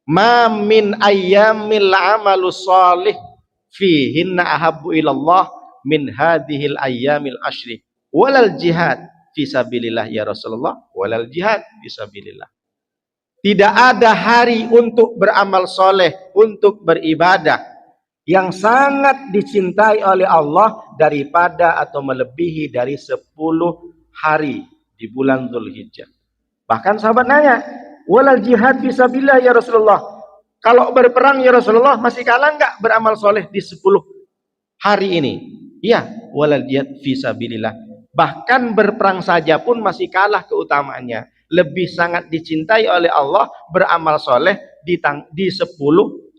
Ma min ayyamil amalu shalih fihinna ahabbu ilallah min hadhil ayyamil ashri walal jihad fisabilillah ya Rasulullah, walal jihad fisabilillah. Tidak ada hari untuk beramal soleh, untuk beribadah yang sangat dicintai oleh Allah daripada atau melebihi dari 10 hari di bulan Dzulhijjah. Bahkan sahabat nanya, walal jihad fisabilillah ya Rasulullah, kalau berperang ya Rasulullah masih kalah enggak beramal soleh di 10 hari ini? Iya, walal jihad fisabilillah. Bahkan berperang saja pun masih kalah keutamaannya. Lebih sangat dicintai oleh Allah beramal soleh di 10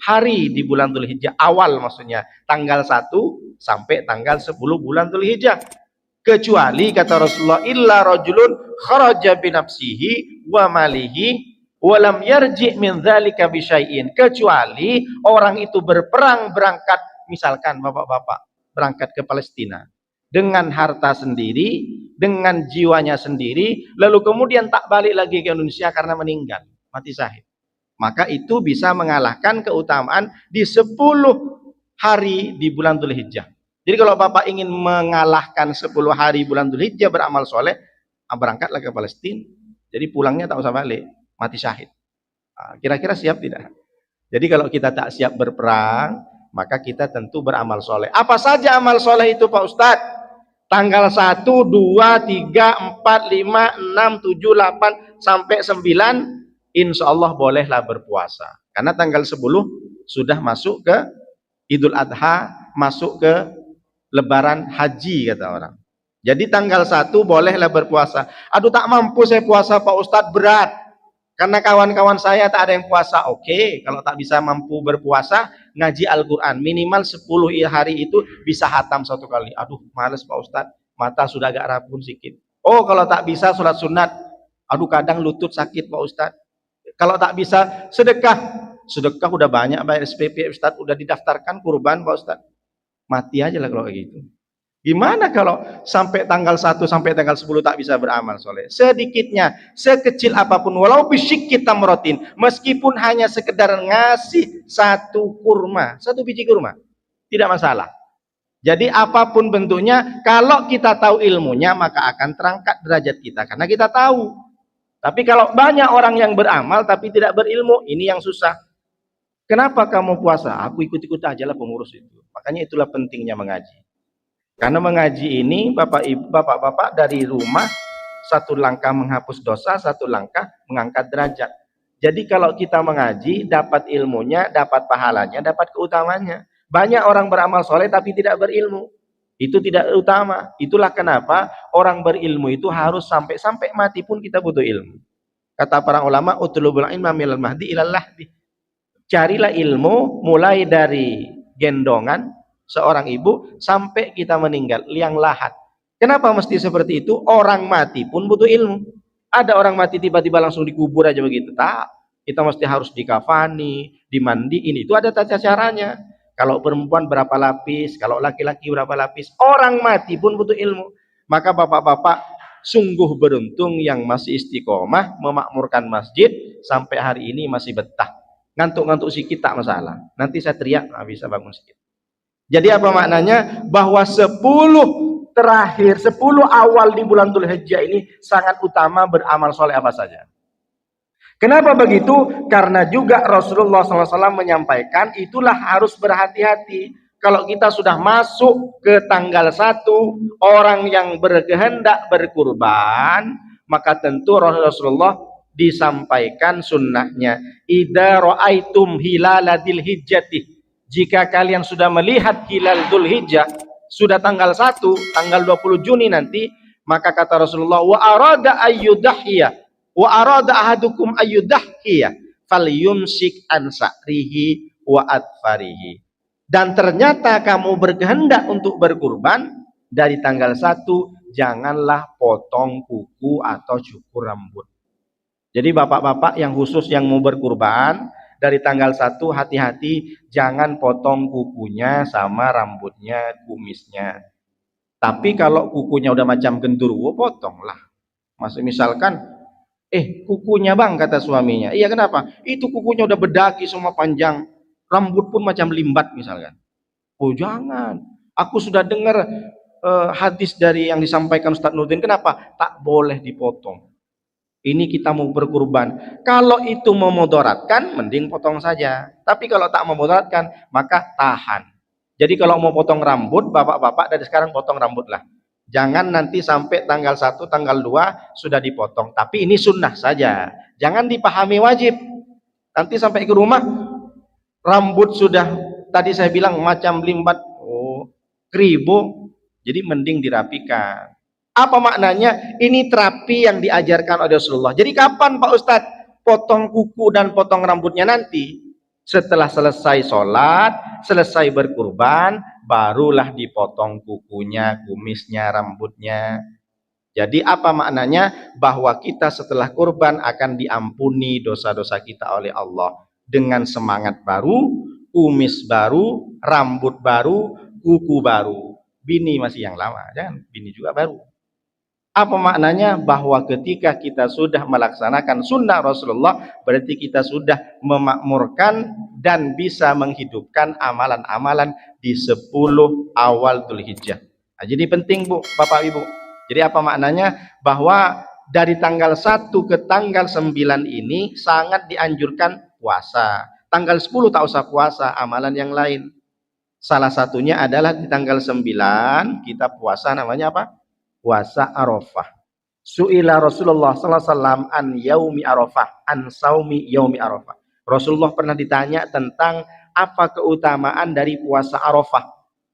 hari di bulan Dzulhijjah awal, maksudnya tanggal 1 sampai tanggal 10 bulan Dzulhijjah. Kecuali kata Rasulullah, illa rajulun kharaja binafsihi wa malihi walam yarji min dzalika bisyai'in, kecuali orang itu berperang, berangkat, misalkan bapak-bapak berangkat ke Palestina dengan harta sendiri, dengan jiwanya sendiri, lalu kemudian tak balik lagi ke Indonesia karena meninggal, mati syahid, maka itu bisa mengalahkan keutamaan di 10 hari di bulan Dzulhijjah. Jadi kalau bapak ingin mengalahkan 10 hari bulan Dzulhijjah beramal soleh, berangkatlah ke Palestina, jadi pulangnya tak usah balik, mati syahid. Kira-kira siap tidak? Jadi kalau kita tak siap berperang, maka kita tentu beramal soleh. Apa saja amal soleh itu Pak Ustadz? Tanggal 1, 2, 3, 4, 5, 6, 7, 8 sampai 9 insya Allah bolehlah berpuasa. Karena tanggal 10 sudah masuk ke Idul Adha, masuk ke Lebaran Haji kata orang. Jadi tanggal 1 bolehlah berpuasa. Aduh tak mampu saya puasa Pak Ustadz, berat. Karena kawan-kawan saya tak ada yang puasa. Oke, kalau tak bisa mampu berpuasa, ngaji Al-Quran. Minimal 10 hari itu bisa hatam 1 kali. Aduh, males Pak Ustadz, mata sudah agak rabun sedikit. Oh, kalau tak bisa sholat sunat. Aduh, kadang lutut sakit Pak Ustadz. Kalau tak bisa sedekah. Sedekah udah banyak, bayar SPP Ustadz, udah didaftarkan kurban Pak Ustadz. Mati aja lah kalau kayak gitu. Gimana kalau sampai tanggal 1 sampai tanggal 10 tak bisa beramal soleh? Sedikitnya, sekecil apapun, walau bisyikki tamratin, meskipun hanya sekedar ngasih 1 kurma, 1 biji kurma, tidak masalah. Jadi apapun bentuknya, kalau kita tahu ilmunya, maka akan terangkat derajat kita, karena kita tahu. Tapi kalau banyak orang yang beramal tapi tidak berilmu, ini yang susah. Kenapa kamu puasa? Aku ikut-ikut aja lah pengurus itu. Makanya itulah pentingnya mengaji. Karena mengaji ini bapak-bapak dari rumah, 1 langkah menghapus dosa, 1 langkah mengangkat derajat. Jadi kalau kita mengaji, dapat ilmunya, dapat pahalanya, dapat keutamanya. Banyak orang beramal soleh tapi tidak berilmu. Itu tidak utama. Itulah kenapa orang berilmu itu harus sampai mati pun kita butuh ilmu. Kata para ulama, utlubul ilma minal mahdi ilal lahdi. Carilah ilmu mulai dari gendongan seorang ibu sampai kita meninggal, liang lahat. Kenapa mesti seperti itu? Orang mati pun butuh ilmu. Ada orang mati tiba-tiba langsung dikubur aja begitu. Tak, kita mesti harus dikafani, dimandiin. Itu ada tata caranya. Kalau perempuan berapa lapis, kalau laki-laki berapa lapis. Orang mati pun butuh ilmu. Maka bapak-bapak sungguh beruntung yang masih istiqomah memakmurkan masjid sampai hari ini masih betah. Ngantuk-ngantuk sedikit tak masalah. Nanti saya teriak, bisa bangun sedikit. Jadi apa maknanya? Bahwa 10 terakhir, 10 awal di bulan Dzulhijjah ini sangat utama beramal soleh apa saja. Kenapa begitu? Karena juga Rasulullah SAW menyampaikan itulah harus berhati-hati. Kalau kita sudah masuk ke tanggal 1, orang yang berkehendak berkurban, maka tentu Rasulullah disampaikan sunnahnya. Idza ra'aitum hilala dzulhijjati, jika kalian sudah melihat hilal Dzulhijjah, sudah tanggal 1, tanggal 20 Juni nanti, maka kata Rasulullah, wa arada ayyudahhiya, wa arada ahadukum ayyudahhiya, falyumsik an sa'rihi wa adfarihi. Dan ternyata kamu berkehendak untuk berkurban, dari tanggal 1, janganlah potong kuku atau cukur rambut. Jadi bapak-bapak yang khusus yang mau berkurban, dari tanggal 1 hati-hati jangan potong kukunya sama rambutnya, kumisnya. Tapi kalau kukunya udah macam genderuwo, potonglah. Misalkan Kukunya bang, kata suaminya. Iya kenapa? Itu kukunya udah berdaki semua panjang, rambut pun macam limbat misalkan. Oh jangan, aku sudah dengar hadis dari yang disampaikan Ustadz Nurdin, kenapa? Tak boleh dipotong. Ini kita mau berkurban. Kalau itu memudaratkan, mending potong saja. Tapi kalau tak memudaratkan, maka tahan. Jadi kalau mau potong rambut, bapak-bapak dari sekarang potong rambutlah. Jangan nanti sampai tanggal 1, tanggal 2 sudah dipotong. Tapi ini sunnah saja. Jangan dipahami wajib. Nanti sampai ke rumah, rambut sudah, tadi saya bilang macam limbat, keribu. Jadi mending dirapikan. Apa maknanya? Ini terapi yang diajarkan oleh Rasulullah. Jadi kapan Pak Ustadz potong kuku dan potong rambutnya? Nanti setelah selesai sholat, selesai berkurban, barulah dipotong kukunya, kumisnya, rambutnya. Jadi apa maknanya? Bahwa kita setelah kurban akan diampuni dosa-dosa kita oleh Allah dengan semangat baru, kumis baru, rambut baru, kuku baru. Bini masih yang lama, jangan bini juga baru. Apa maknanya? Bahwa ketika kita sudah melaksanakan sunnah Rasulullah, berarti kita sudah memakmurkan dan bisa menghidupkan amalan-amalan di 10 awal Dzulhijjah. Nah, jadi penting Bu, Bapak Ibu. Jadi apa maknanya? Bahwa dari tanggal 1 ke tanggal 9 ini sangat dianjurkan puasa. Tanggal 10 tak usah puasa, amalan yang lain. Salah satunya adalah di tanggal 9 kita puasa, namanya apa? Puasa Arafah. Su'ila Rasulullah sallallahu alaihi wasallam an yaumi Arafah, an saumi yaumi Arafah. Rasulullah pernah ditanya tentang apa keutamaan dari puasa Arafah.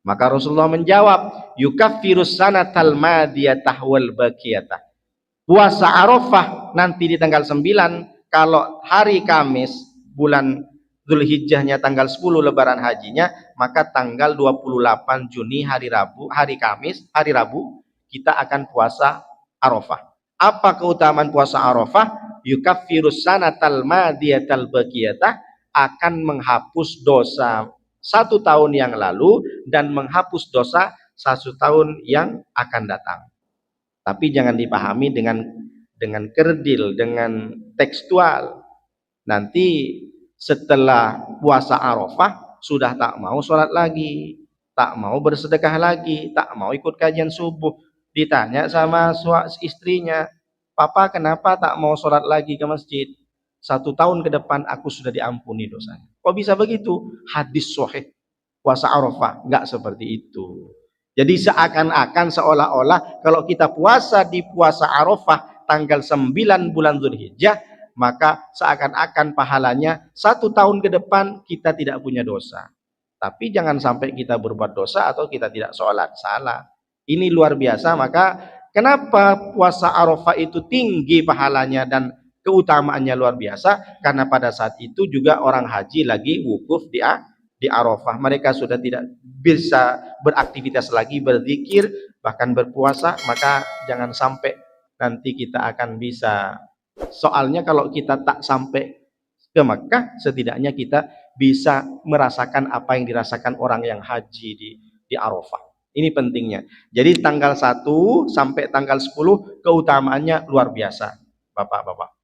Maka Rasulullah menjawab, yukaffirus sanatal madiyatah wal baqiyatah. Puasa Arafah nanti di tanggal 9, kalau hari Kamis bulan Dzulhijjahnya tanggal 10 lebaran hajinya, maka tanggal 28 Juni hari Rabu, hari Kamis, hari Rabu kita akan puasa Arafah. Apa keutamaan puasa Arafah? Yukaffirus sanatal madiyatal baqiyatah, akan menghapus dosa 1 tahun yang lalu dan menghapus dosa 1 tahun yang akan datang. Tapi jangan dipahami dengan kerdil, dengan tekstual. Nanti setelah puasa Arafah sudah tak mau sholat lagi, tak mau bersedekah lagi, tak mau ikut kajian subuh. Ditanya sama istrinya, papa kenapa tak mau sholat lagi ke masjid? 1 tahun ke depan aku sudah diampuni dosanya. Kok bisa begitu? Hadis sahih puasa Arafah nggak seperti itu. Jadi seakan-akan seolah-olah kalau kita puasa di puasa Arafah tanggal 9 bulan Dzulhijjah, maka seakan-akan pahalanya 1 tahun ke depan kita tidak punya dosa. Tapi jangan sampai kita berbuat dosa atau kita tidak sholat, salah. Ini luar biasa. Maka kenapa puasa Arafah itu tinggi pahalanya dan keutamaannya luar biasa? Karena pada saat itu juga orang haji lagi wukuf di Arafah. Mereka sudah tidak bisa beraktivitas lagi, berzikir, bahkan berpuasa. Maka jangan sampai nanti kita akan bisa. Soalnya kalau kita tak sampai ke Mekah, setidaknya kita bisa merasakan apa yang dirasakan orang yang haji di Arafah. Ini pentingnya. Jadi tanggal 1 sampai tanggal 10 keutamaannya luar biasa, Bapak-bapak.